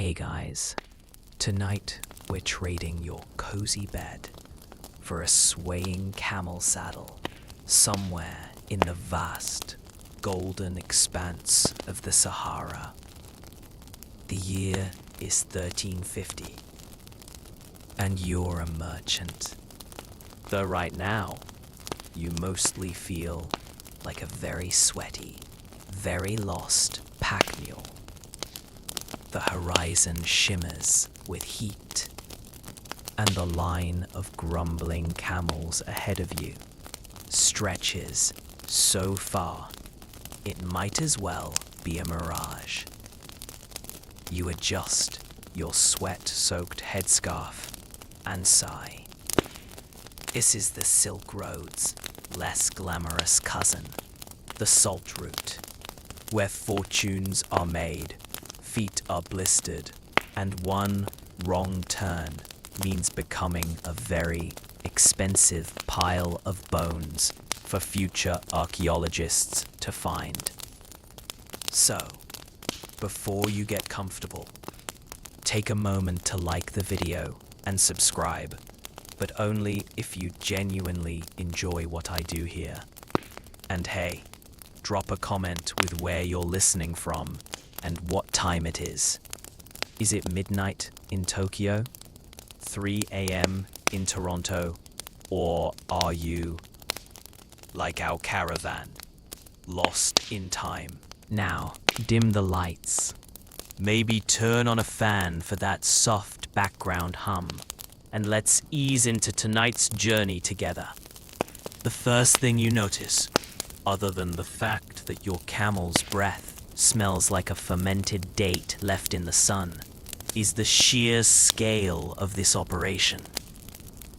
Hey guys, tonight we're trading your cozy bed for a swaying camel saddle somewhere in the vast, golden expanse of the Sahara. The year is 1350, and you're a merchant. Though right now, you mostly feel like a very sweaty, very lost pack mule. The horizon shimmers with heat, and the line of grumbling camels ahead of you stretches so far it might as well be a mirage. You adjust your sweat-soaked headscarf and sigh. This is the Silk Road's less glamorous cousin, the salt route, where fortunes are made, feet are blistered, and one wrong turn means becoming a very expensive pile of bones for future archaeologists to find. So, before you get comfortable, take a moment to like the video and subscribe, but only if you genuinely enjoy what I do here. And hey, drop a comment with where you're listening from and what time it is. Is it midnight in Tokyo, 3 a.m. in Toronto, or are you, like our caravan, lost in time? Now, dim the lights. Maybe turn on a fan for that soft background hum, and let's ease into tonight's journey together. The first thing you notice, other than the fact that your camel's breath smells like a fermented date left in the sun, is the sheer scale of this operation.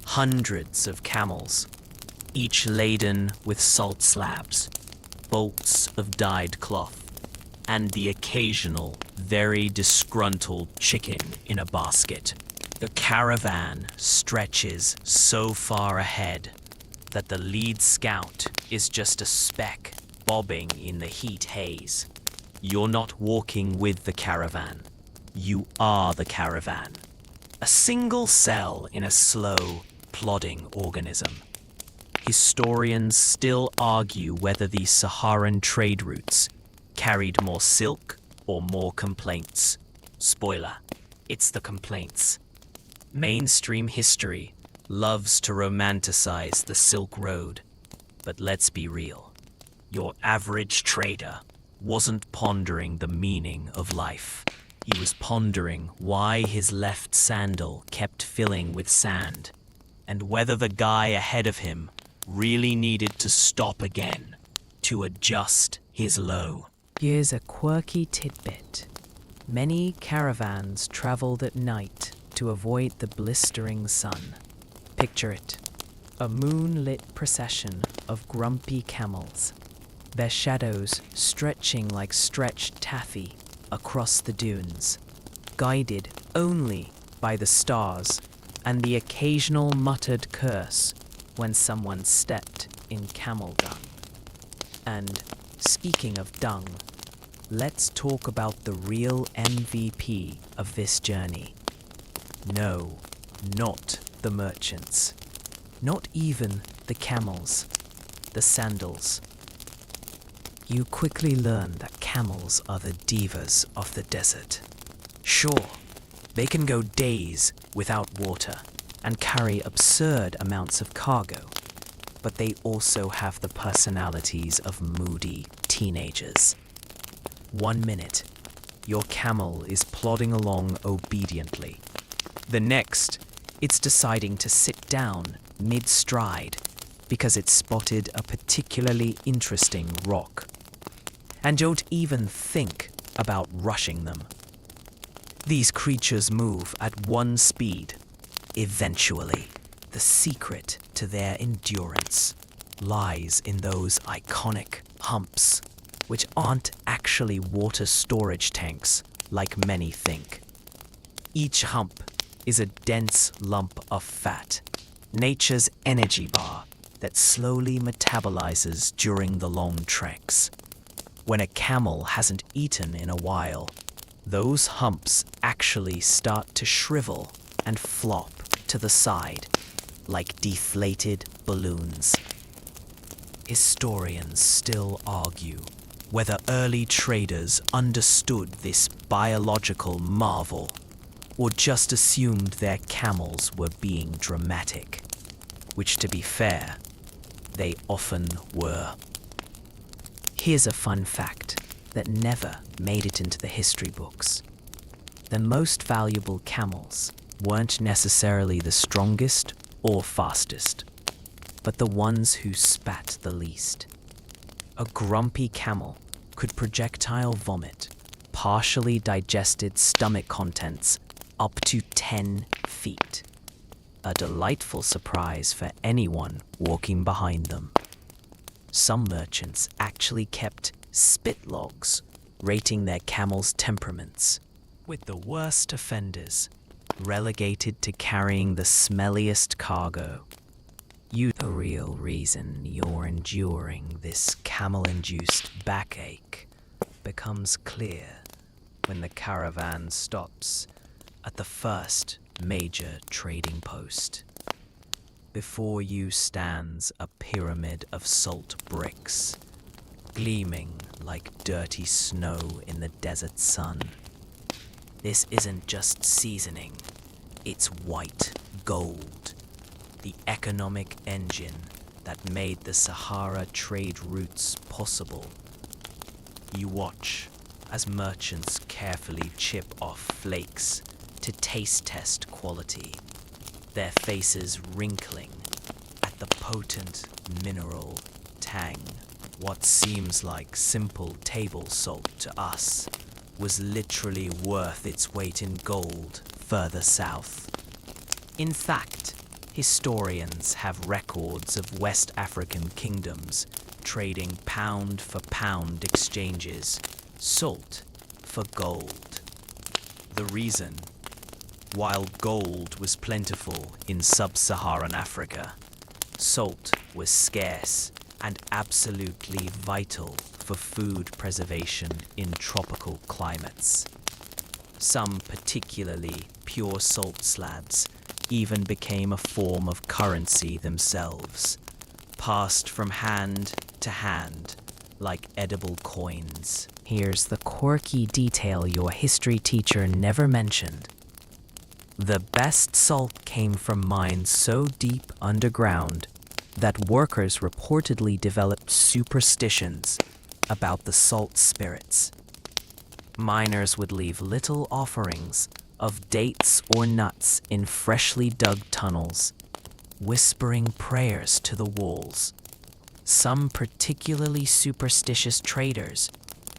Hundreds of camels, each laden with salt slabs, bolts of dyed cloth, and the occasional, very disgruntled chicken in a basket. The caravan stretches so far ahead that the lead scout is just a speck bobbing in the heat haze. You're not walking with the caravan. You are the caravan. A single cell in a slow, plodding organism. Historians still argue whether these Saharan trade routes carried more silk or more complaints. Spoiler, it's the complaints. Mainstream history loves to romanticize the Silk Road, but let's be real. Your average trader wasn't pondering the meaning of life. He was pondering why his left sandal kept filling with sand, and whether the guy ahead of him really needed to stop again to adjust his low. Here's a quirky tidbit. Many caravans traveled at night to avoid the blistering sun. Picture it, a moonlit procession of grumpy camels, their shadows stretching like stretched taffy across the dunes, guided only by the stars and the occasional muttered curse when someone stepped in camel dung. And speaking of dung, let's talk about the real MVP of this journey. No, not the merchants. Not even the camels, the sandals. You quickly learn that camels are the divas of the desert. Sure, they can go days without water and carry absurd amounts of cargo, but they also have the personalities of moody teenagers. 1 minute, your camel is plodding along obediently. The next, it's deciding to sit down mid-stride because it spotted a particularly interesting rock. And don't even think about rushing them. These creatures move at one speed. Eventually, the secret to their endurance lies in those iconic humps, which aren't actually water storage tanks like many think. Each hump is a dense lump of fat, nature's energy bar that slowly metabolizes during the long treks. When a camel hasn't eaten in a while, those humps actually start to shrivel and flop to the side like deflated balloons. Historians still argue whether early traders understood this biological marvel or just assumed their camels were being dramatic, which, to be fair, they often were. Here's a fun fact that never made it into the history books. The most valuable camels weren't necessarily the strongest or fastest, but the ones who spat the least. A grumpy camel could projectile vomit partially digested stomach contents up to 10 feet. A delightful surprise for anyone walking behind them. Some merchants actually kept spit logs rating their camels' temperaments, with the worst offenders relegated to carrying the smelliest cargo. The real reason you're enduring this camel-induced backache becomes clear when the caravan stops at the first major trading post. Before you stands a pyramid of salt bricks, gleaming like dirty snow in the desert sun. This isn't just seasoning, it's white gold, the economic engine that made the Sahara trade routes possible. You watch as merchants carefully chip off flakes to taste test quality, their faces wrinkling at the potent mineral tang. What seems like simple table salt to us was literally worth its weight in gold further south. In fact, historians have records of West African kingdoms trading pound for pound exchanges, salt for gold. The reason? While gold was plentiful in sub-Saharan Africa, salt was scarce and absolutely vital for food preservation in tropical climates. Some particularly pure salt slabs even became a form of currency themselves, passed from hand to hand like edible coins. Here's the quirky detail your history teacher never mentioned. The best salt came from mines so deep underground that workers reportedly developed superstitions about the salt spirits. Miners would leave little offerings of dates or nuts in freshly dug tunnels, whispering prayers to the walls. Some particularly superstitious traders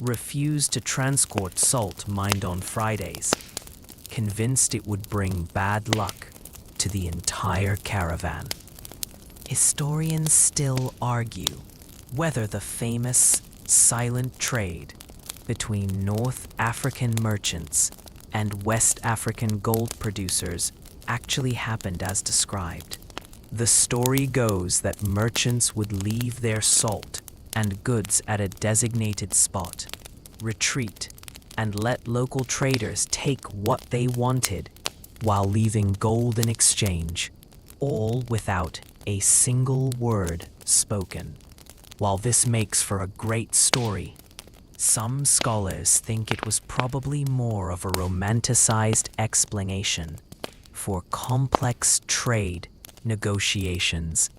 refused to transport salt mined on Fridays, convinced it would bring bad luck to the entire caravan. Historians still argue whether the famous silent trade between North African merchants and West African gold producers actually happened as described. The story goes that merchants would leave their salt and goods at a designated spot, retreat, and let local traders take what they wanted while leaving gold in exchange, all without a single word spoken. While this makes for a great story, some scholars think it was probably more of a romanticized explanation for complex trade negotiations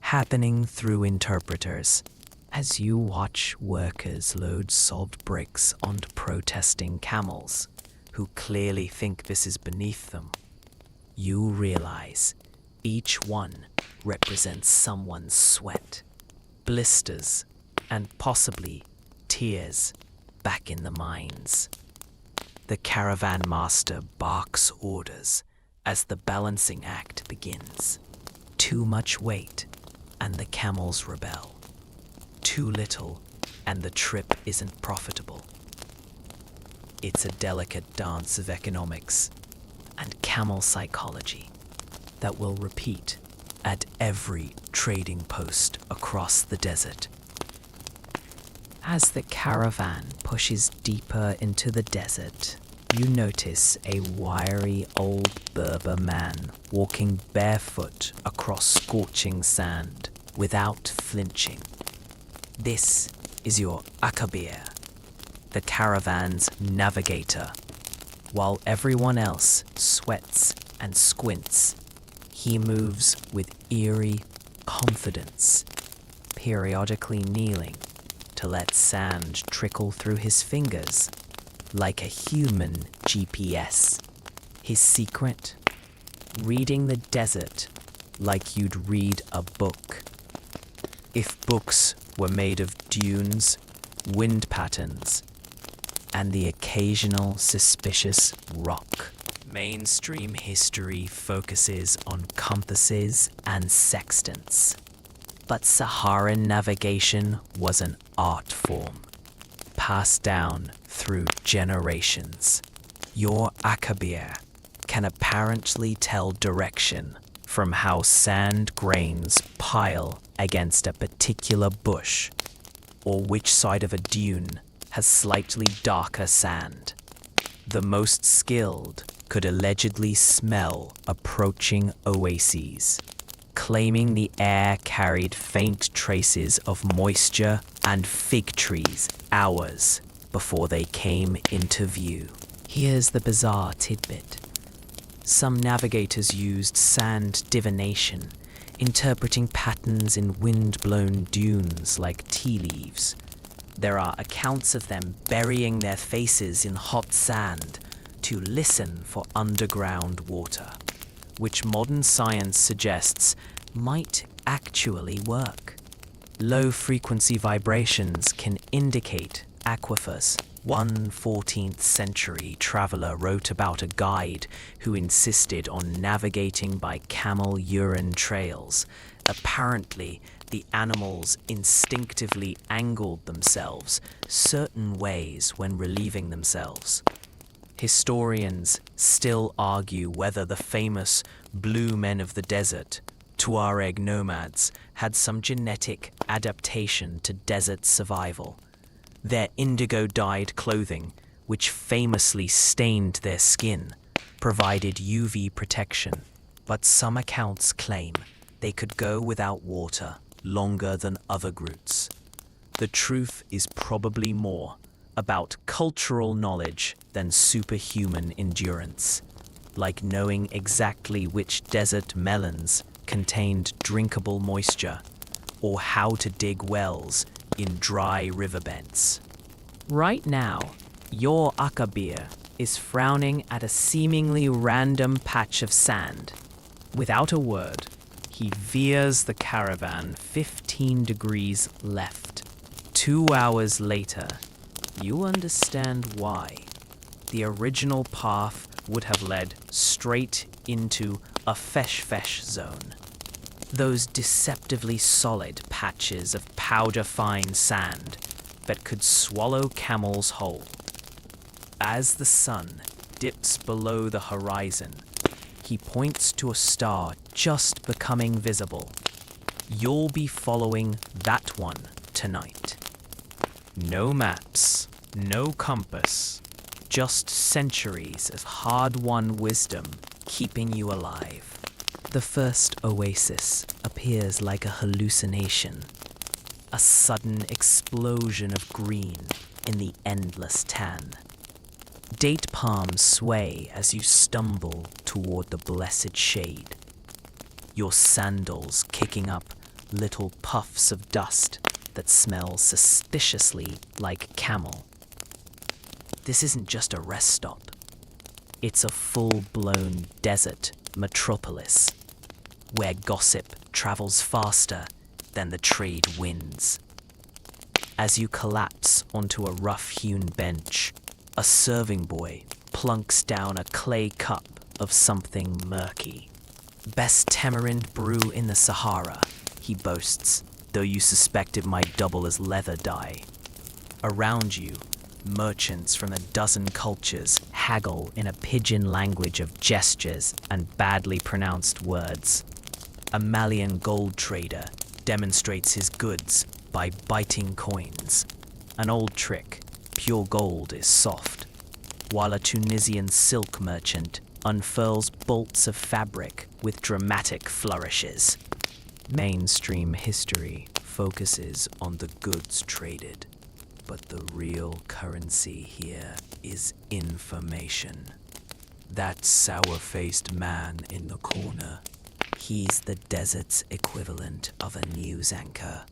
happening through interpreters. As you watch workers load salt bricks onto protesting camels, who clearly think this is beneath them, you realize each one represents someone's sweat, blisters, and possibly tears back in the mines. The caravan master barks orders as the balancing act begins. Too much weight, and the camels rebel. Too little, and the trip isn't profitable. It's a delicate dance of economics and camel psychology that will repeat at every trading post across the desert. As the caravan pushes deeper into the desert, You notice a wiry old Berber man walking barefoot across scorching sand without flinching. This is your Akabir, the caravan's navigator. While everyone else sweats and squints, he moves with eerie confidence, periodically kneeling to let sand trickle through his fingers like a human GPS. His secret? Reading the desert like you'd read a book. If books were made of dunes, wind patterns, and the occasional suspicious rock. Mainstream history focuses on compasses and sextants, but Saharan navigation was an art form, passed down through generations. Your Akabir can apparently tell direction from how sand grains pile against a particular bush, or which side of a dune has slightly darker sand. The most skilled could allegedly smell approaching oases, claiming the air carried faint traces of moisture and fig trees hours before they came into view. Here's the bizarre tidbit. Some navigators used sand divination, interpreting patterns in wind-blown dunes like tea leaves. There are accounts of them burying their faces in hot sand to listen for underground water, which modern science suggests might actually work. Low-frequency vibrations can indicate aquifers. One 14th century traveler wrote about a guide who insisted on navigating by camel urine trails. Apparently, the animals instinctively angled themselves certain ways when relieving themselves. Historians still argue whether the famous blue men of the desert, Tuareg nomads, had some genetic adaptation to desert survival. Their indigo-dyed clothing, which famously stained their skin, provided UV protection, but some accounts claim they could go without water longer than other groups. The truth is probably more about cultural knowledge than superhuman endurance, like knowing exactly which desert melons contained drinkable moisture, or how to dig wells in dry riverbeds. Right now, your Akabir is frowning at a seemingly random patch of sand. Without a word, he veers the caravan 15 degrees left. 2 hours later, you understand why. The original path would have led straight into a fesh zone. Those deceptively solid patches of powder-fine sand that could swallow camels whole. As the sun dips below the horizon, he points to a star just becoming visible. You'll be following that one tonight. No maps, no compass, just centuries of hard-won wisdom keeping you alive. The first oasis appears like a hallucination, a sudden explosion of green in the endless tan. Date palms sway as you stumble toward the blessed shade, your sandals kicking up little puffs of dust that smell suspiciously like camel. This isn't just a rest stop. It's a full-blown desert metropolis, where gossip travels faster than the trade winds. As you collapse onto a rough-hewn bench, a serving boy plunks down a clay cup of something murky. Best tamarind brew in the Sahara, he boasts, though you suspect it might double as leather dye. Around you, merchants from a dozen cultures haggle in a pidgin language of gestures and badly pronounced words. A Malian gold trader demonstrates his goods by biting coins. An old trick, pure gold is soft. while a Tunisian silk merchant unfurls bolts of fabric with dramatic flourishes. Mainstream history focuses on the goods traded, but the real currency here is information. That sour-faced man in the corner, he's the desert's equivalent of a news anchor,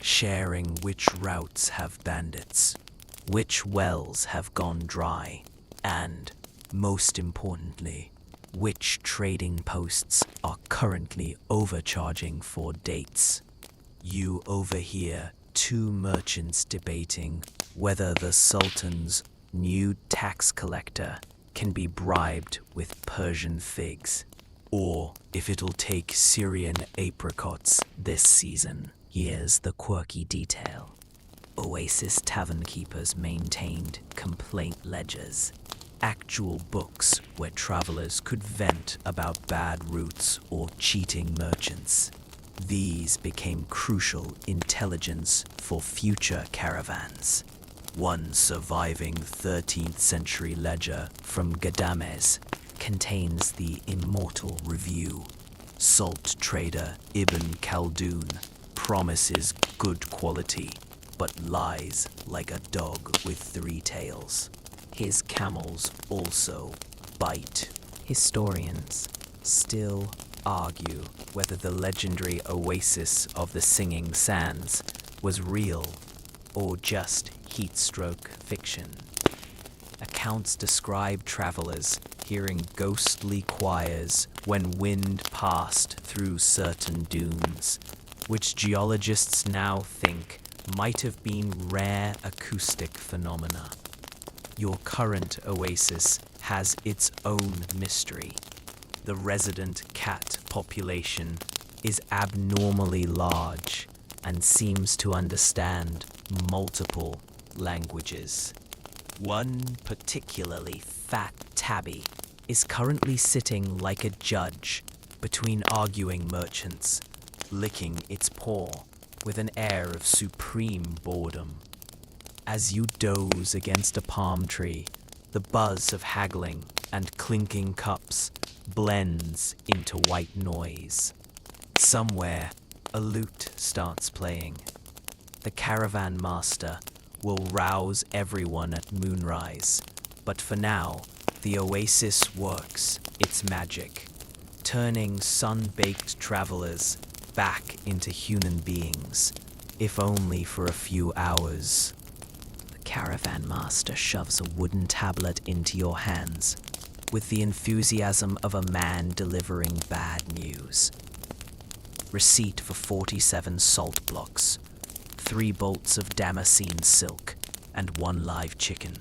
sharing which routes have bandits, which wells have gone dry, and, most importantly, which trading posts are currently overcharging for dates. You overhear two merchants debating whether the Sultan's new tax collector can be bribed with Persian figs, or if it'll take Syrian apricots this season. Here's the quirky detail. Oasis tavern keepers maintained complaint ledgers, actual books where travelers could vent about bad routes or cheating merchants. These became crucial intelligence for future caravans. One surviving 13th century ledger from Gadames contains the immortal review. Salt trader Ibn Khaldun promises good quality, but lies like a dog with three tails. His camels also bite. Historians still argue whether the legendary oasis of the Singing Sands was real or just heat-stroke fiction. Accounts describe travelers hearing ghostly choirs when wind passed through certain dunes, which geologists now think might have been rare acoustic phenomena. Your current oasis has its own mystery. The resident cat population is abnormally large and seems to understand multiple languages. One particularly fat tabby is currently sitting like a judge between arguing merchants, licking its paw with an air of supreme boredom. As you doze against a palm tree, the buzz of haggling and clinking cups blends into white noise. Somewhere, a lute starts playing. The caravan master will rouse everyone at moonrise, but for now, the oasis works its magic, turning sun-baked travelers back into human beings, if only for a few hours. The caravan master shoves a wooden tablet into your hands with the enthusiasm of a man delivering bad news. Receipt for 47 salt blocks, 3 bolts of damascene silk, and 1 live chicken.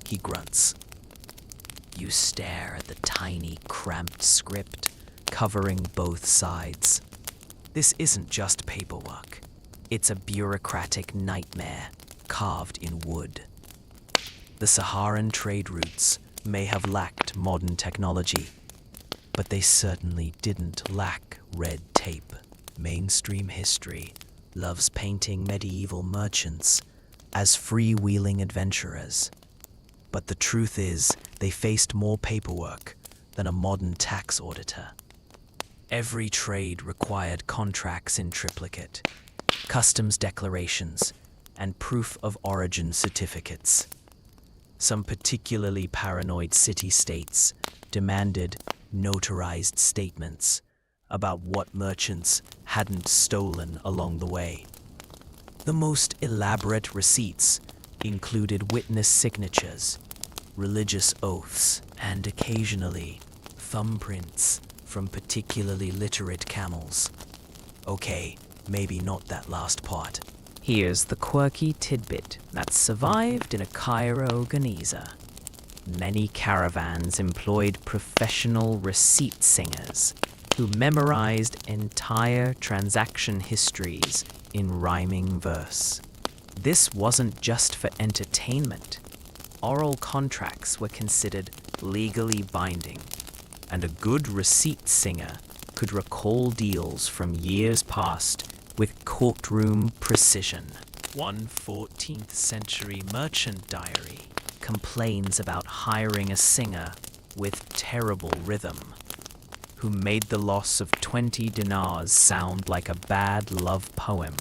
He grunts. You stare at the tiny, cramped script covering both sides. This isn't just paperwork. It's a bureaucratic nightmare carved in wood. The Saharan trade routes may have lacked modern technology, but they certainly didn't lack red tape. Mainstream history loves painting medieval merchants as freewheeling adventurers. But the truth is, they faced more paperwork than a modern tax auditor. Every trade required contracts in triplicate, customs declarations, and proof of origin certificates. Some particularly paranoid city-states demanded notarized statements about what merchants hadn't stolen along the way. The most elaborate receipts included witness signatures, religious oaths, and occasionally thumbprints from particularly literate camels. Okay, maybe not that last part. Here's the quirky tidbit that survived in a Cairo Geniza. Many caravans employed professional receipt singers who memorized entire transaction histories in rhyming verse. This wasn't just for entertainment. Oral contracts were considered legally binding, and a good receipt singer could recall deals from years past with courtroom precision. One 14th century merchant diary complains about hiring a singer with terrible rhythm, who made the loss of 20 dinars sound like a bad love poem.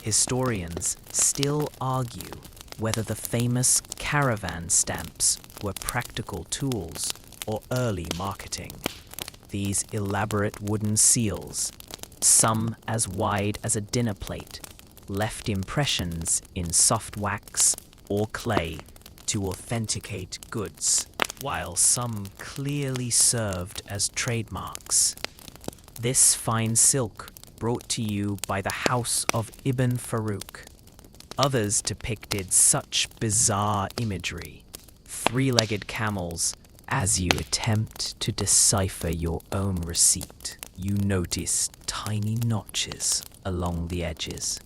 Historians still argue whether the famous caravan stamps were practical tools or early marketing. These elaborate wooden seals, some as wide as a dinner plate, left impressions in soft wax or clay to authenticate goods, while some clearly served as trademarks. This fine silk brought to you by the House of Ibn Farouk. Others depicted such bizarre imagery, three-legged camels. As you attempt to decipher your own receipt, you notice tiny notches along the edges.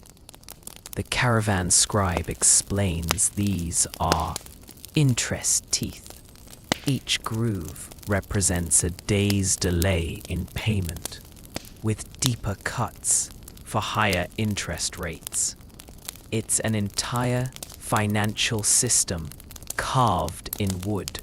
The caravan scribe explains these are interest teeth. Each groove represents a day's delay in payment, with deeper cuts for higher interest rates. It's an entire financial system carved in wood.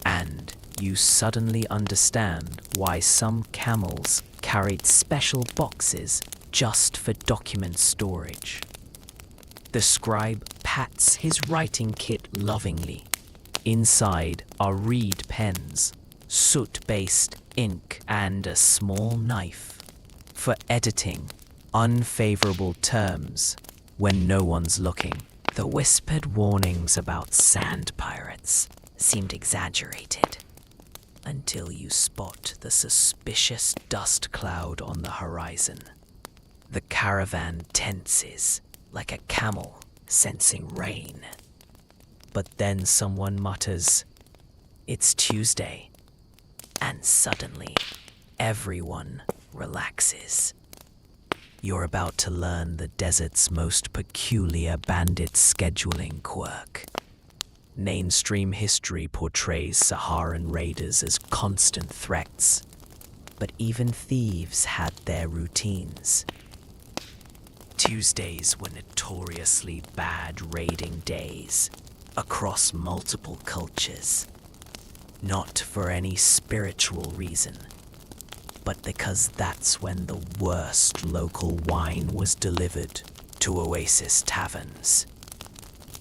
And you suddenly understand why some camels carried special boxes just for document storage. The scribe pats his writing kit lovingly. Inside are reed pens, soot-based ink, and a small knife for editing unfavorable terms when no one's looking. The whispered warnings about sand pirates seemed exaggerated until you spot the suspicious dust cloud on the horizon. The caravan tenses like a camel sensing rain. But then someone mutters, "It's Tuesday," and suddenly everyone relaxes. You're about to learn the desert's most peculiar bandit scheduling quirk. Mainstream history portrays Saharan raiders as constant threats, but even thieves had their routines. Tuesdays were notoriously bad raiding days across multiple cultures, not for any spiritual reason, but because that's when the worst local wine was delivered to oasis taverns.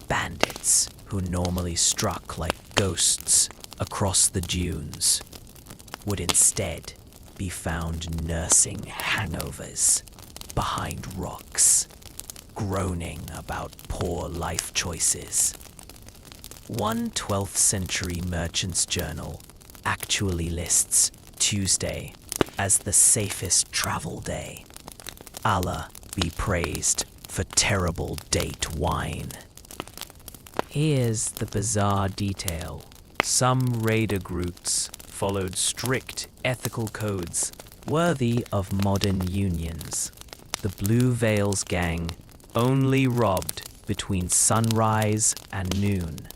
Bandits, who normally struck like ghosts across the dunes, would instead be found nursing hangovers behind rocks, groaning about poor life choices. One 12th century merchant's journal actually lists Tuesday as the safest travel day. Allah be praised for terrible date wine. Here's the bizarre detail. Some raider groups followed strict ethical codes worthy of modern unions. The Blue Veils gang only robbed between sunrise and noon,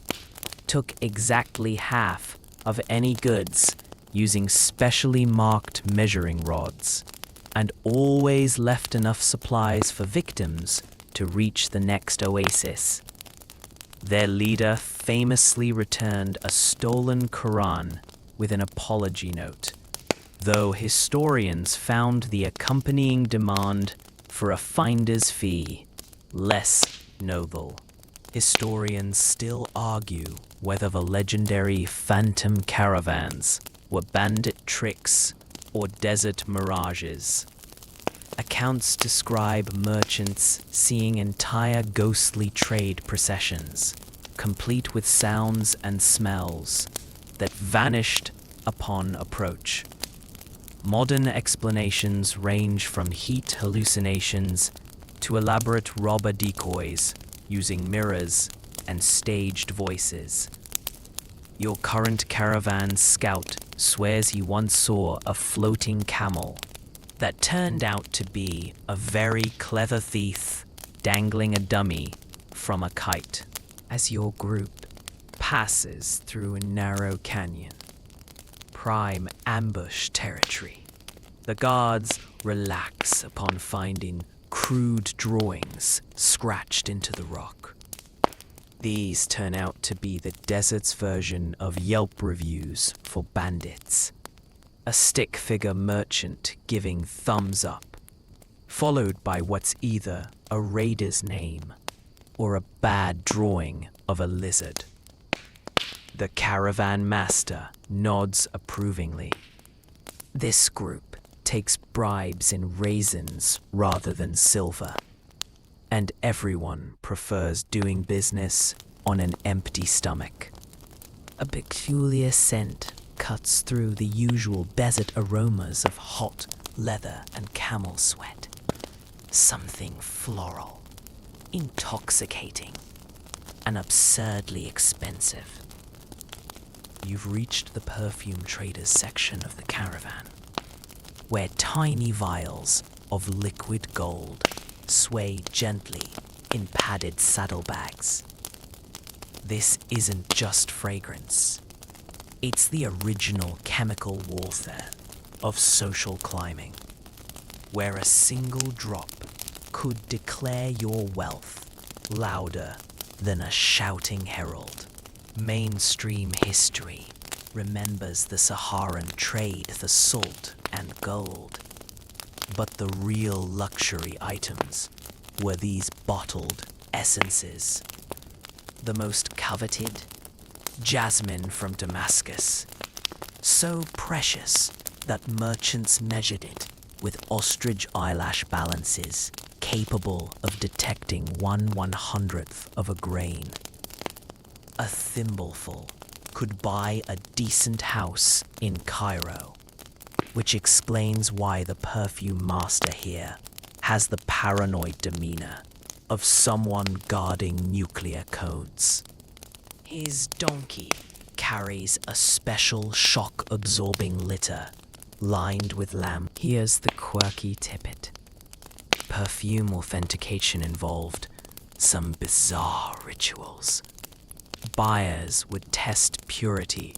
took exactly half of any goods using specially marked measuring rods, and always left enough supplies for victims to reach the next oasis. Their leader famously returned a stolen Quran with an apology note, though historians found the accompanying demand for a finder's fee less noble. Historians still argue whether the legendary phantom caravans were bandit tricks or desert mirages. Accounts describe merchants seeing entire ghostly trade processions, complete with sounds and smells, that vanished upon approach. Modern explanations range from heat hallucinations to elaborate robber decoys using mirrors and staged voices. Your current caravan scout swears he once saw a floating camel that turned out to be a very clever thief dangling a dummy from a kite. As your group passes through a narrow canyon, prime ambush territory, the guards relax upon finding crude drawings scratched into the rock. These turn out to be the desert's version of Yelp reviews for bandits. A stick figure merchant giving thumbs up, followed by what's either a raider's name or a bad drawing of a lizard. The caravan master nods approvingly. This group takes bribes in raisins rather than silver, and everyone prefers doing business on an empty stomach. A peculiar scent cuts through the usual desert aromas of hot leather and camel sweat. Something floral, intoxicating, and absurdly expensive. You've reached the perfume traders section of the caravan, where tiny vials of liquid gold sway gently in padded saddlebags. This isn't just fragrance. It's the original chemical warfare of social climbing, where a single drop could declare your wealth louder than a shouting herald. Mainstream history remembers the Saharan trade for salt and gold, but the real luxury items were these bottled essences. The most coveted, jasmine from Damascus, so precious that merchants measured it with ostrich eyelash balances capable of detecting 1/100th of a grain. A thimbleful could buy a decent house in Cairo, which explains why the perfume master here has the paranoid demeanor of someone guarding nuclear codes. His donkey carries a special shock-absorbing litter lined with lamb. Here's the quirky tippet. Perfume authentication involved some bizarre rituals. Buyers would test purity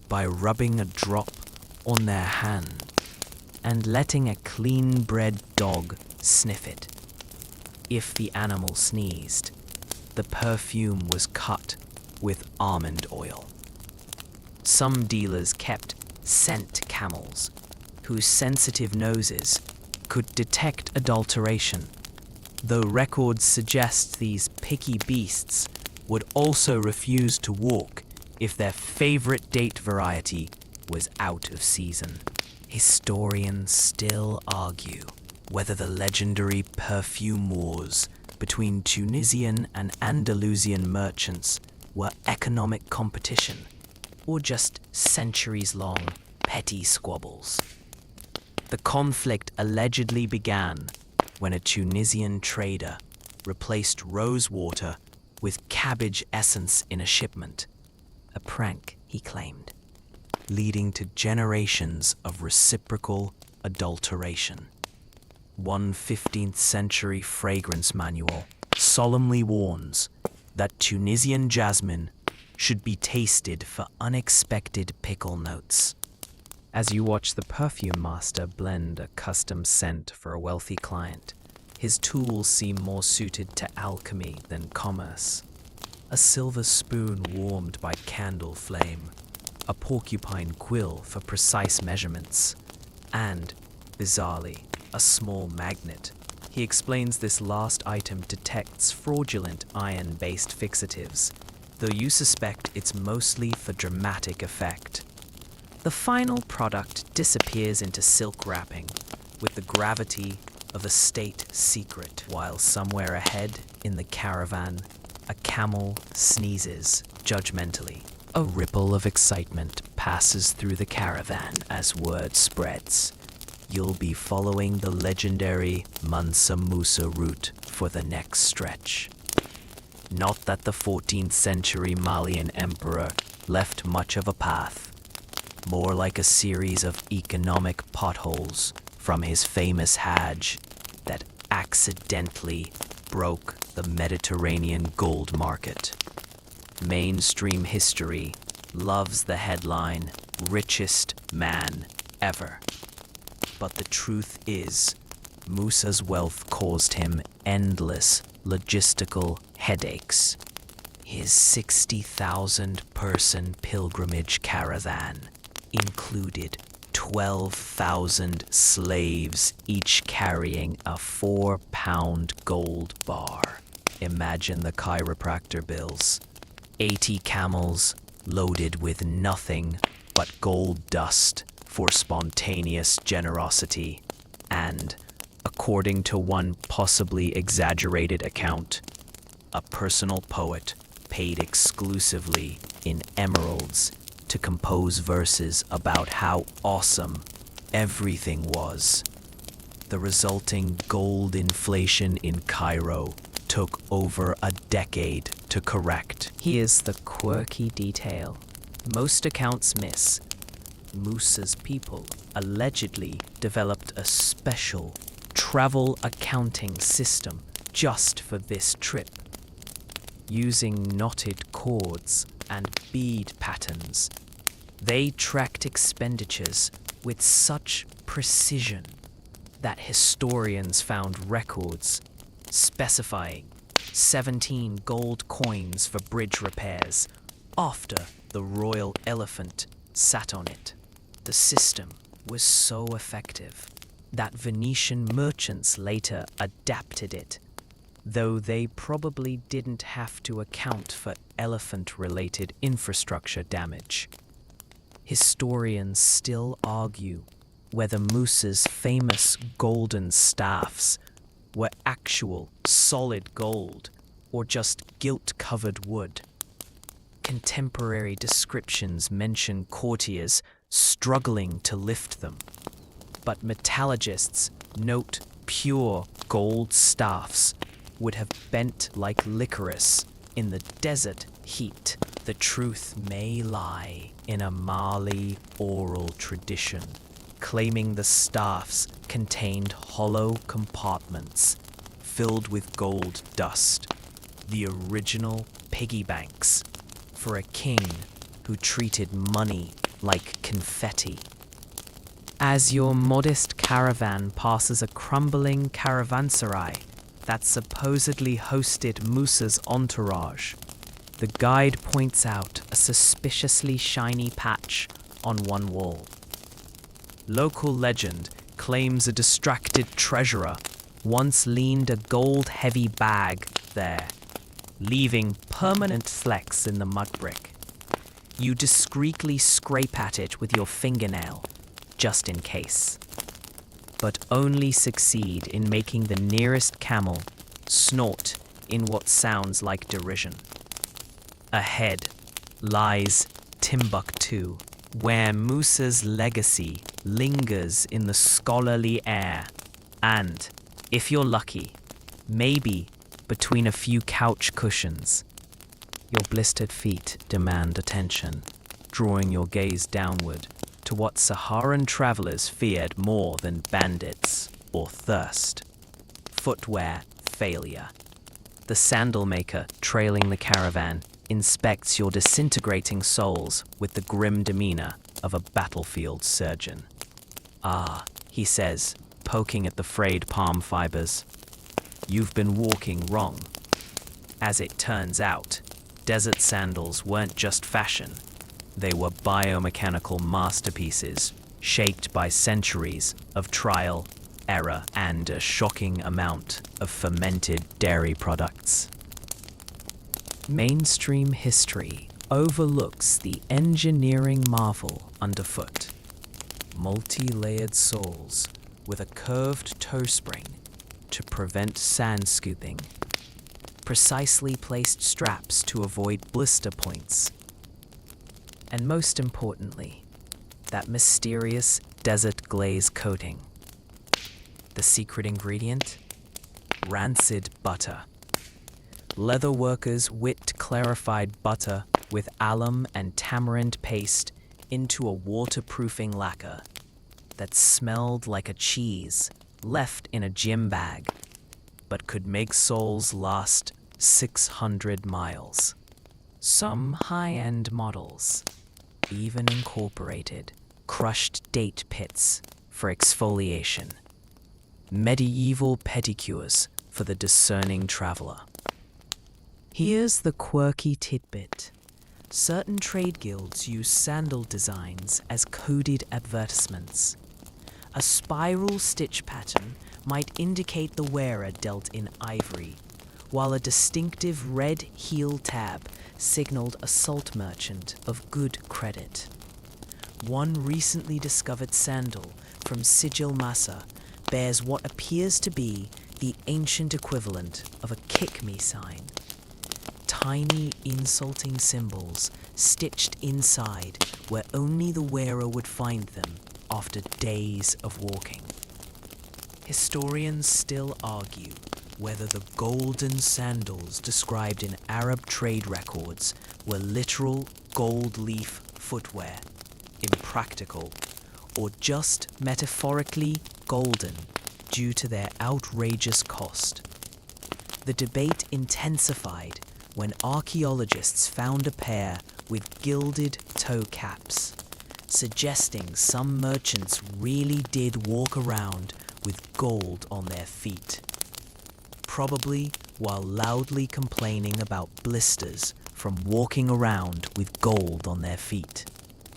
by rubbing a drop on their hand and letting a clean-bred dog sniff it. If the animal sneezed, the perfume was cut with almond oil. Some dealers kept scent camels, whose sensitive noses could detect adulteration, though records suggest these picky beasts would also refuse to walk if their favorite date variety was out of season. Historians still argue whether the legendary perfume wars between Tunisian and Andalusian merchants were economic competition or just centuries-long petty squabbles. The conflict allegedly began when a Tunisian trader replaced rose water with cabbage essence in a shipment, a prank, he claimed, leading to generations of reciprocal adulteration. One 15th century fragrance manual solemnly warns that Tunisian jasmine should be tasted for unexpected pickle notes. As you watch the perfume master blend a custom scent for a wealthy client, his tools seem more suited to alchemy than commerce. A silver spoon warmed by candle flame, a porcupine quill for precise measurements, and, bizarrely, a small magnet. He explains this last item detects fraudulent iron-based fixatives, though you suspect it's mostly for dramatic effect. The final product disappears into silk wrapping, with the gravity of a state secret, while somewhere ahead in the caravan, a camel sneezes judgmentally. A ripple of excitement passes through the caravan as word spreads. You'll be following the legendary Mansa Musa route for the next stretch. Not that the 14th century Malian emperor left much of a path, more like a series of economic potholes from his famous Hajj that accidentally broke the Mediterranean gold market. Mainstream history loves the headline, richest man ever. But the truth is, Musa's wealth caused him endless logistical headaches. His 60,000-person pilgrimage caravan included 12,000 slaves, each carrying a 4-pound gold bar. Imagine the chiropractor bills. 80 camels loaded with nothing but gold dust for spontaneous generosity, and, according to one possibly exaggerated account, a personal poet paid exclusively in emeralds to compose verses about how awesome everything was. The resulting gold inflation in Cairo took over a decade to correct. Here's the quirky detail most accounts miss. Musa's people allegedly developed a special travel accounting system just for this trip. Using knotted cords and bead patterns, they tracked expenditures with such precision that historians found records specifying 17 gold coins for bridge repairs after the royal elephant sat on it. The system was so effective that Venetian merchants later adapted it, though they probably didn't have to account for elephant-related infrastructure damage. Historians still argue whether Musa's famous golden staffs were actual solid gold or just gilt-covered wood. Contemporary descriptions mention courtiers struggling to lift them, but metallurgists note pure gold staffs would have bent like licorice in the desert heat. The truth may lie in a Mali oral tradition, claiming the staffs contained hollow compartments filled with gold dust, the original piggy banks for a king who treated money like confetti. As your modest caravan passes a crumbling caravanserai that supposedly hosted Musa's entourage, the guide points out a suspiciously shiny patch on one wall. Local legend claims a distracted treasurer once leaned a gold-heavy bag there, leaving permanent flecks in the mud brick. You discreetly scrape at it with your fingernail, just in case, but only succeed in making the nearest camel snort in what sounds like derision. Ahead lies Timbuktu, where Musa's legacy lingers in the scholarly air, and, if you're lucky, maybe between a few couch cushions. Your blistered feet demand attention, drawing your gaze downward to what Saharan travelers feared more than bandits or thirst: footwear failure. The sandal maker trailing the caravan inspects your disintegrating soles with the grim demeanor of a battlefield surgeon. "Ah," he says, poking at the frayed palm fibers, "you've been walking wrong." As it turns out, desert sandals weren't just fashion. They were biomechanical masterpieces, shaped by centuries of trial, error, and a shocking amount of fermented dairy products. Mainstream history overlooks the engineering marvel underfoot. Multi-layered soles with a curved toe spring to prevent sand scooping. Precisely placed straps to avoid blister points. And most importantly, that mysterious desert glaze coating. The secret ingredient? Rancid butter. Leather workers whipped clarified butter with alum and tamarind paste into a waterproofing lacquer that smelled like a cheese left in a gym bag, but could make soles last 600 miles. Some high-end models even incorporated crushed date pits for exfoliation, medieval pedicures for the discerning traveler. Here's the quirky tidbit. Certain trade guilds use sandal designs as coded advertisements. A spiral stitch pattern might indicate the wearer dealt in ivory, while a distinctive red heel tab signaled a salt merchant of good credit. One recently discovered sandal from Sigil Masa bears what appears to be the ancient equivalent of a kick-me sign. Tiny insulting symbols stitched inside where only the wearer would find them after days of walking. Historians still argue whether the golden sandals described in Arab trade records were literal gold leaf footwear, impractical, or just metaphorically golden due to their outrageous cost. The debate intensified when archaeologists found a pair with gilded toe caps, suggesting some merchants really did walk around with gold on their feet, probably while loudly complaining about blisters from walking around with gold on their feet.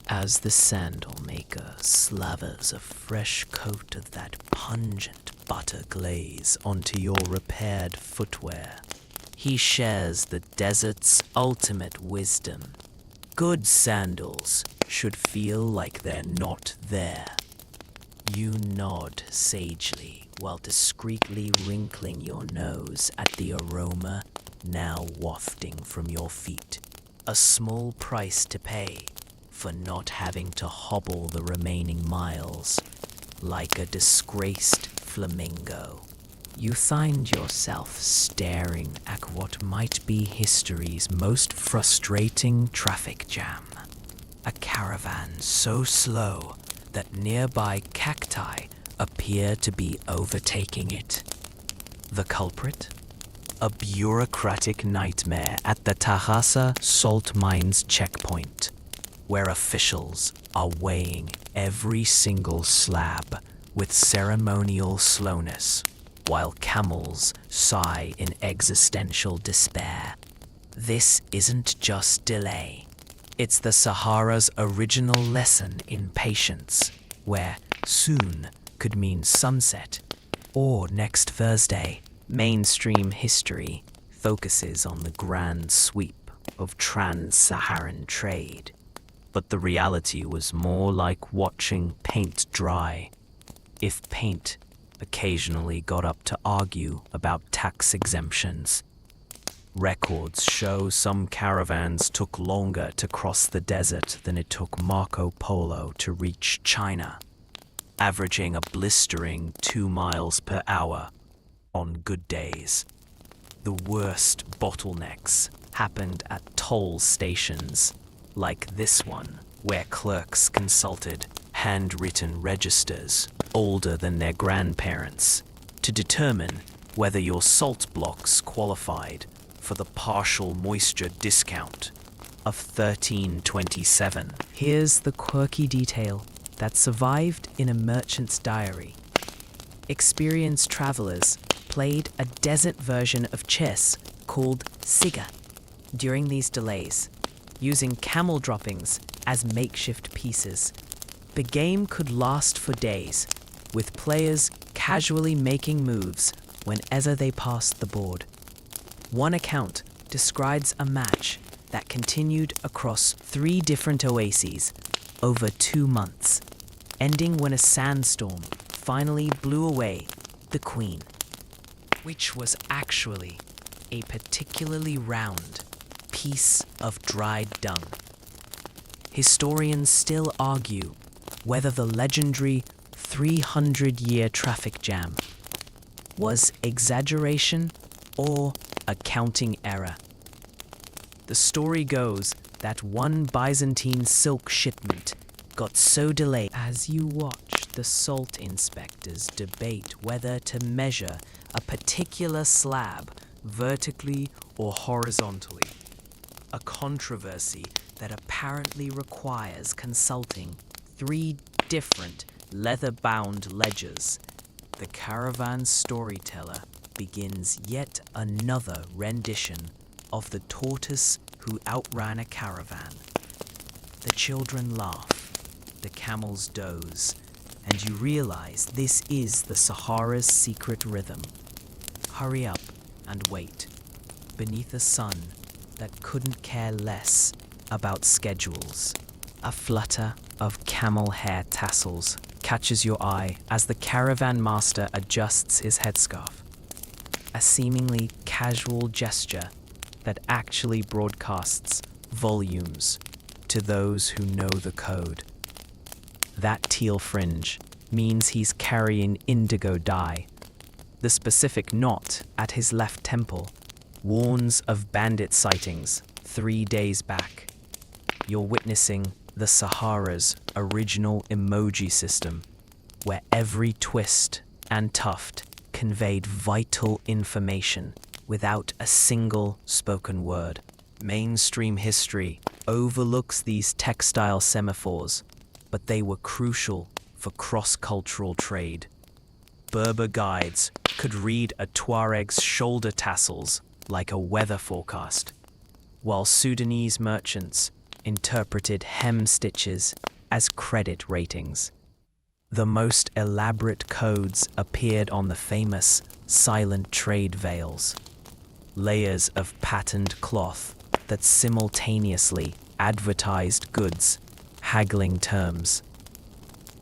As the sandal maker slavers a fresh coat of that pungent butter glaze onto your repaired footwear, he shares the desert's ultimate wisdom. Good sandals should feel like they're not there. You nod sagely while discreetly wrinkling your nose at the aroma now wafting from your feet. A small price to pay for not having to hobble the remaining miles like a disgraced flamingo. You find yourself staring at what might be history's most frustrating traffic jam. A caravan so slow that nearby cacti appear to be overtaking it. The culprit? A bureaucratic nightmare at the Tahasa salt mines checkpoint, where officials are weighing every single slab with ceremonial slowness, while camels sigh in existential despair. This isn't just delay. It's the Sahara's original lesson in patience, where soon could mean sunset or next Thursday. Mainstream history focuses on the grand sweep of trans-Saharan trade, but the reality was more like watching paint dry. If paint occasionally got up to argue about tax exemptions, records show some caravans took longer to cross the desert than it took Marco Polo to reach China, averaging a blistering 2 miles per hour on good days. The worst bottlenecks happened at toll stations, like this one, where clerks consulted handwritten registers older than their grandparents to determine whether your salt blocks qualified for the partial moisture discount of 1327. Here's the quirky detail that survived in a merchant's diary. Experienced travelers played a desert version of chess called Siga during these delays, using camel droppings as makeshift pieces. The game could last for days, with players casually making moves whenever they passed the board. One account describes a match that continued across 3 different oases over 2 months, ending when a sandstorm finally blew away the queen, which was actually a particularly round piece of dried dung. Historians still argue whether the legendary 300-year traffic jam was exaggeration or a counting error. The story goes that one Byzantine silk shipment got so delayed. As you watch the salt inspectors debate whether to measure a particular slab vertically or horizontally, a controversy that apparently requires consulting 3 different leather-bound ledgers, the caravan storyteller begins yet another rendition of the tortoise who outran a caravan. The children laugh, the camels doze, and you realize this is the Sahara's secret rhythm. Hurry up and wait, beneath a sun that couldn't care less about schedules. A flutter of camel hair tassels catches your eye as the caravan master adjusts his headscarf. A seemingly casual gesture that actually broadcasts volumes to those who know the code. That teal fringe means he's carrying indigo dye. The specific knot at his left temple warns of bandit sightings 3 days back. You're witnessing the Sahara's original emoji system, where every twist and tuft conveyed vital information without a single spoken word. Mainstream history overlooks these textile semaphores, but they were crucial for cross-cultural trade. Berber guides could read a Tuareg's shoulder tassels like a weather forecast, while Sudanese merchants interpreted hem stitches as credit ratings. The most elaborate codes appeared on the famous silent trade veils, layers of patterned cloth that simultaneously advertised goods, haggling terms,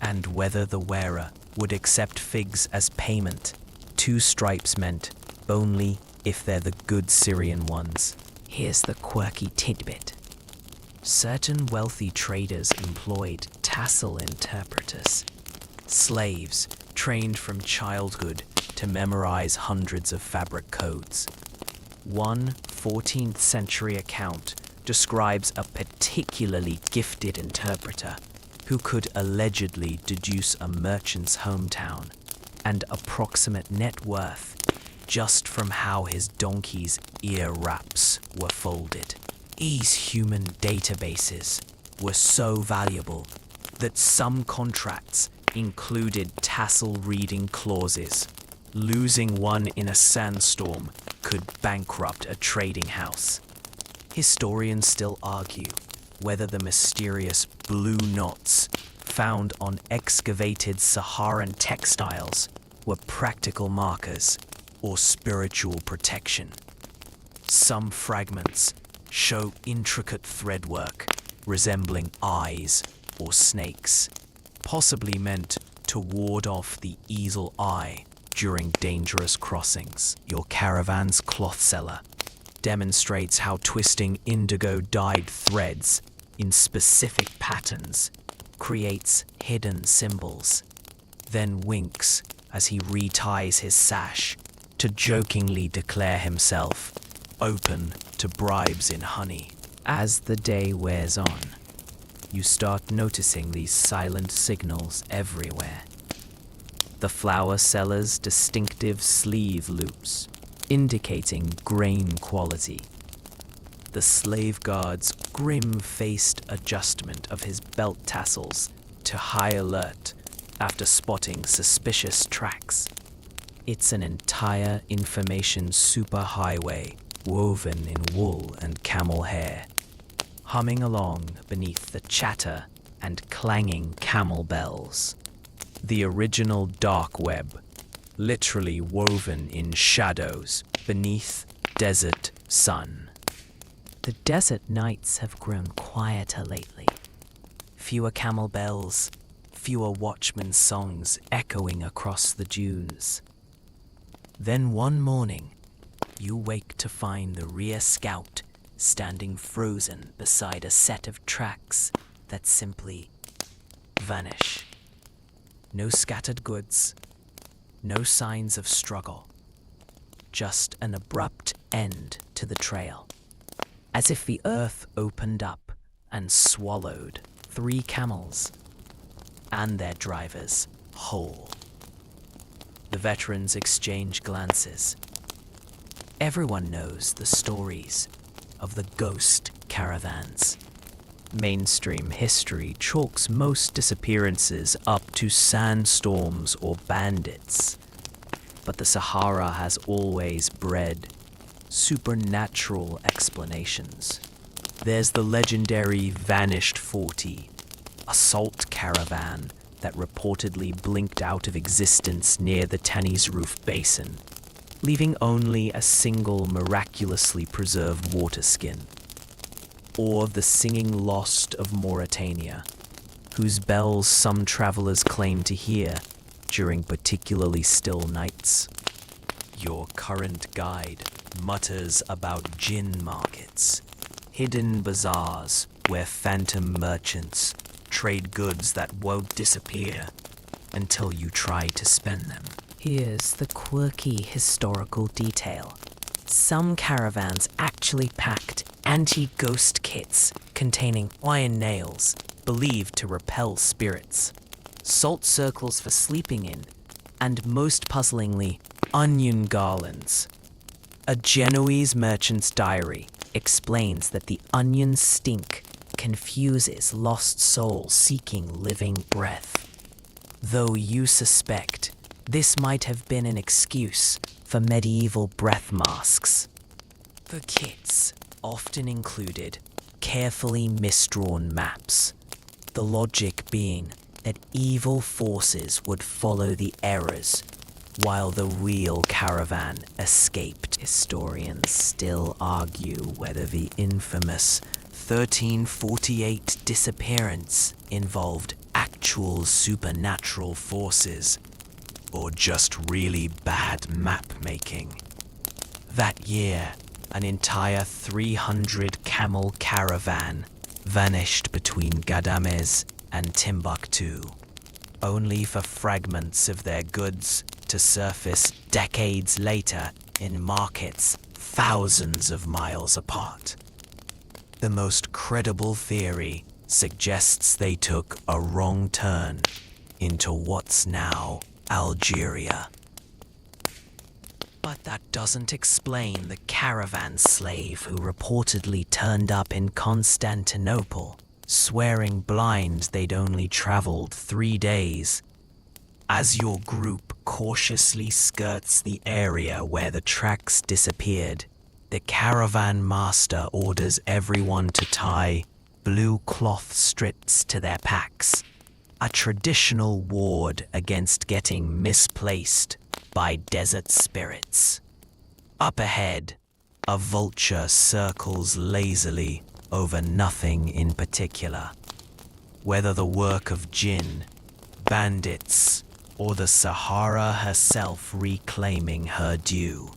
and whether the wearer would accept figs as payment. 2 stripes meant only if they're the good Syrian ones. Here's the quirky tidbit. Certain wealthy traders employed tassel interpreters, slaves trained from childhood to memorize hundreds of fabric codes. One 14th century account describes a particularly gifted interpreter who could allegedly deduce a merchant's hometown and approximate net worth just from how his donkey's ear wraps were folded. These human databases were so valuable that some contracts included tassel reading clauses. Losing one in a sandstorm could bankrupt a trading house. Historians still argue whether the mysterious blue knots found on excavated Saharan textiles were practical markers or spiritual protection. Some fragments show intricate threadwork resembling eyes or snakes, possibly meant to ward off the eagle eye during dangerous crossings. Your caravan's cloth seller demonstrates how twisting indigo-dyed threads in specific patterns creates hidden symbols, then winks as he reties his sash to jokingly declare himself open to bribes in honey. As the day wears on, you start noticing these silent signals everywhere. The flower seller's distinctive sleeve loops, indicating grain quality. The slave guard's grim-faced adjustment of his belt tassels to high alert after spotting suspicious tracks. It's an entire information superhighway woven in wool and camel hair, humming along beneath the chatter and clanging camel bells. The original dark web, literally woven in shadows beneath desert sun. The desert nights have grown quieter lately. Fewer camel bells, fewer watchmen's songs echoing across the dunes. Then one morning, you wake to find the rear scout standing frozen beside a set of tracks that simply vanish. No scattered goods, no signs of struggle, just an abrupt end to the trail. As if the earth opened up and swallowed 3 camels and their drivers whole. The veterans exchange glances. Everyone knows the stories of the ghost caravans. Mainstream history chalks most disappearances up to sandstorms or bandits, but the Sahara has always bred supernatural explanations. There's the legendary Vanished 40, a salt caravan that reportedly blinked out of existence near the Tanis Roof Basin, leaving only a single miraculously preserved water skin. Or the Singing Lost of Mauritania, whose bells some travelers claim to hear during particularly still nights. Your current guide mutters about jinn markets, hidden bazaars where phantom merchants trade goods that won't disappear until you try to spend them. Here's the quirky historical detail. Some caravans actually packed anti-ghost kits containing iron nails believed to repel spirits, salt circles for sleeping in, and most puzzlingly, onion garlands. A Genoese merchant's diary explains that the onion stink confuses lost souls seeking living breath. Though you suspect this might have been an excuse for medieval breath masks. The kits often included carefully misdrawn maps, the logic being that evil forces would follow the errors while the real caravan escaped. Historians still argue whether the infamous 1348 disappearance involved actual supernatural forces or just really bad map making. That year, an entire 300 camel caravan vanished between Ghadames and Timbuktu, only for fragments of their goods to surface decades later in markets thousands of miles apart. The most credible theory suggests they took a wrong turn into what's now Algeria. But that doesn't explain the caravan slave who reportedly turned up in Constantinople, swearing blind they'd only traveled 3 days. As your group cautiously skirts the area where the tracks disappeared, the caravan master orders everyone to tie blue cloth strips to their packs, a traditional ward against getting misplaced by desert spirits. Up ahead, a vulture circles lazily over nothing in particular, whether the work of jinn, bandits, or the Sahara herself reclaiming her due.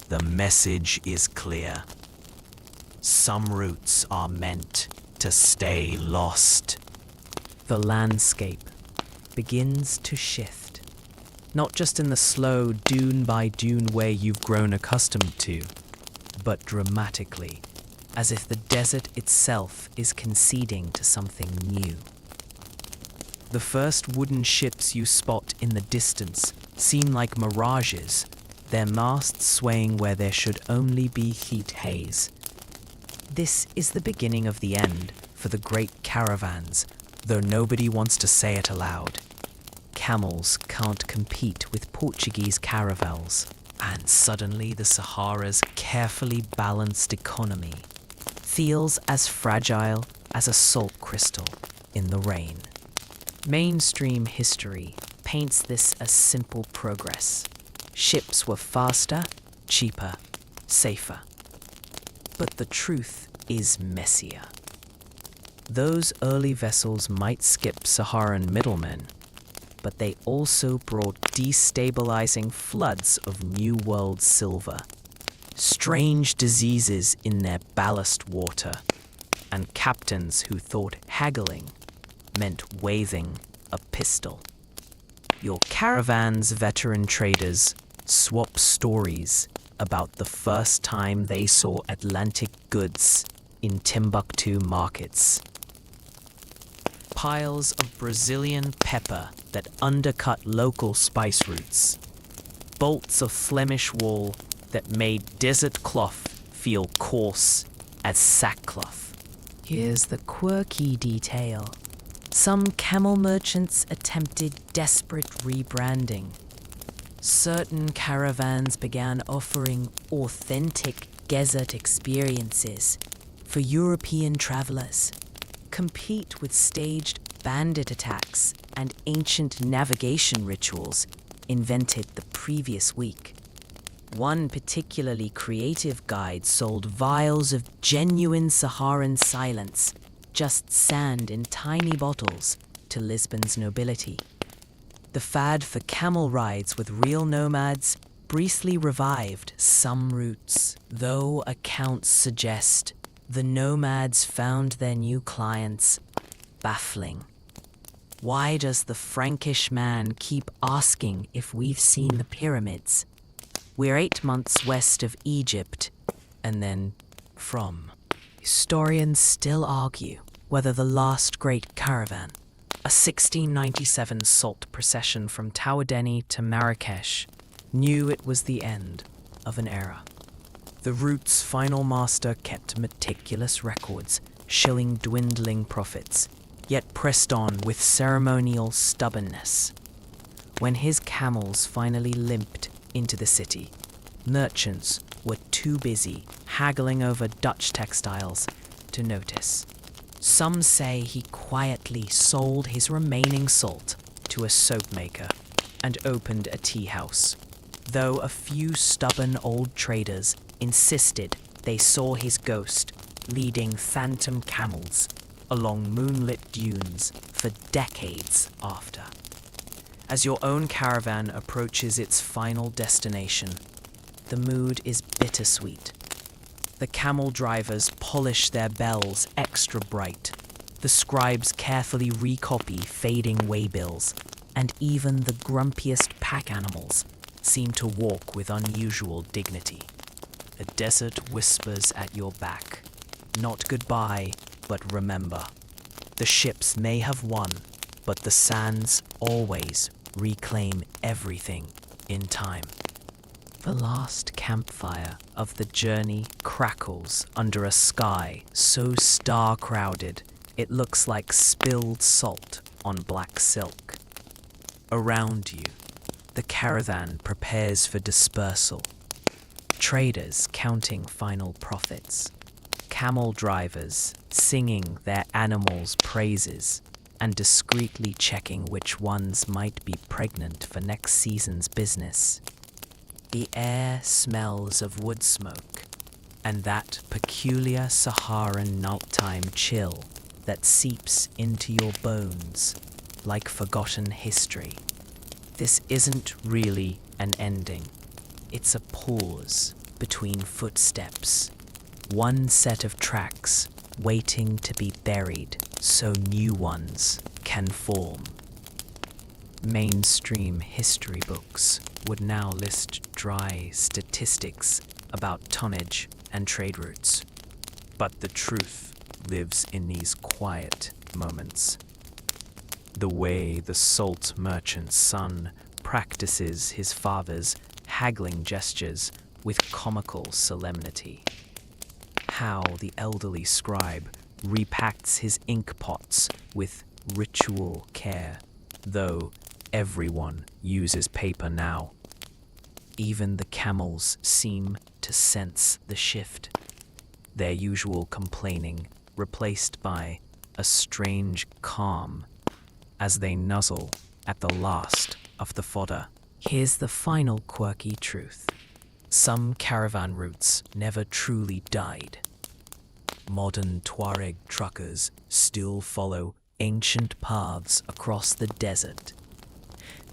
The message is clear. Some routes are meant to stay lost. The landscape begins to shift, not just in the slow dune by dune way you've grown accustomed to, but dramatically, as if the desert itself is conceding to something new. The first wooden ships you spot in the distance seem like mirages, their masts swaying where there should only be heat haze. This is the beginning of the end for the great caravans, though nobody wants to say it aloud. Camels can't compete with Portuguese caravels, and suddenly the Sahara's carefully balanced economy feels as fragile as a salt crystal in the rain. Mainstream history paints this as simple progress. Ships were faster, cheaper, safer. But the truth is messier. Those early vessels might skip Saharan middlemen, but they also brought destabilizing floods of New World silver, strange diseases in their ballast water, and captains who thought haggling meant waving a pistol. Your caravan's veteran traders swap stories about the first time they saw Atlantic goods in Timbuktu markets. Piles of Brazilian pepper that undercut local spice routes. Bolts of Flemish wool that made desert cloth feel coarse as sackcloth. Here's the quirky detail. Some camel merchants attempted desperate rebranding. certain caravans began offering authentic desert experiences for European travelers, compete with staged bandit attacks and ancient navigation rituals invented the previous week. One particularly creative guide sold vials of genuine Saharan silence, just sand in tiny bottles, to Lisbon's nobility. The fad for camel rides with real nomads briefly revived some routes, though accounts suggest the nomads found their new clients baffling. Why does the Frankish man keep asking if we've seen the pyramids? We're 8 months west of Egypt, and then from. Historians still argue whether the last great caravan, a 1697 salt procession from Tawadeni to Marrakesh, knew it was the end of an era. The route's final master kept meticulous records, shilling dwindling profits, yet pressed on with ceremonial stubbornness. When his camels finally limped into the city, merchants were too busy haggling over Dutch textiles to notice. Some say he quietly sold his remaining salt to a soap maker and opened a tea house, though a few stubborn old traders insisted they saw his ghost leading phantom camels along moonlit dunes for decades after. As your own caravan approaches its final destination, the mood is bittersweet. The camel drivers polish their bells extra bright. The scribes carefully recopy fading waybills, and even the grumpiest pack animals seem to walk with unusual dignity. A desert whispers at your back. Not goodbye, but remember. The ships may have won, but the sands always reclaim everything in time. The last campfire of the journey crackles under a sky so star-crowded it looks like spilled salt on black silk. Around you, the caravan prepares for dispersal. Traders counting final profits, camel drivers singing their animals' praises, and discreetly checking which ones might be pregnant for next season's business. The air smells of wood smoke and that peculiar Saharan nighttime chill that seeps into your bones like forgotten history. This isn't really an ending. It's a pause between footsteps, one set of tracks waiting to be buried so new ones can form. Mainstream history books would now list dry statistics about tonnage and trade routes. But the truth lives in these quiet moments. The way the salt merchant's son practices his father's haggling gestures with comical solemnity. How the elderly scribe repacks his ink pots with ritual care, though everyone uses paper now. Even the camels seem to sense the shift, their usual complaining replaced by a strange calm as they nuzzle at the last of the fodder. Here's the final quirky truth. Some caravan routes never truly died. Modern Tuareg truckers still follow ancient paths across the desert.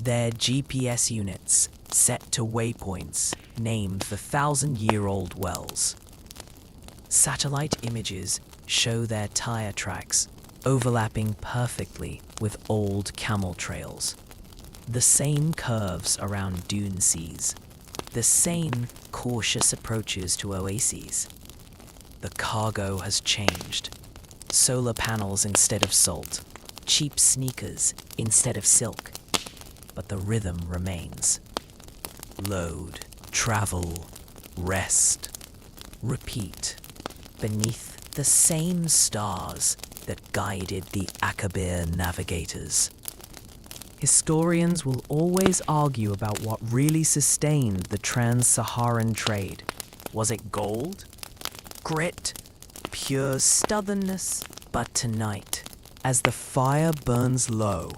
Their GPS units set to waypoints named for thousand-year-old wells. Satellite images show their tire tracks overlapping perfectly with old camel trails. The same curves around dune seas, the same cautious approaches to oases. The cargo has changed. Solar panels instead of salt, cheap sneakers instead of silk. But the rhythm remains. Load, travel, rest, repeat, beneath the same stars that guided the Akabir navigators. Historians will always argue about what really sustained the trans-Saharan trade. Was it gold? Grit? Pure stubbornness? But tonight, as the fire burns low,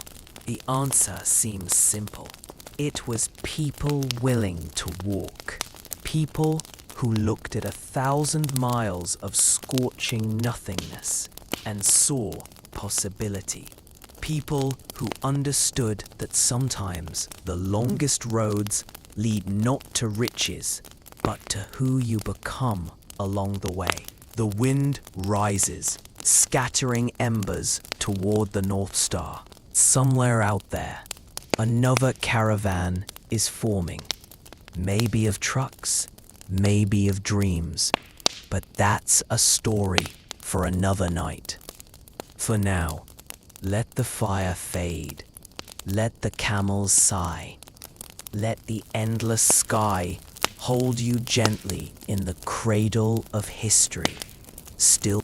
the answer seems simple. It was people willing to walk. People who looked at 1,000 miles of scorching nothingness and saw possibility. People who understood that sometimes the longest roads lead not to riches, but to who you become along the way. The wind rises, scattering embers toward the North Star. Somewhere out there, another caravan is forming. Maybe of trucks, maybe of dreams, but that's a story for another night. For now, let the fire fade. Let the camels sigh. Let the endless sky hold you gently in the cradle of history. Still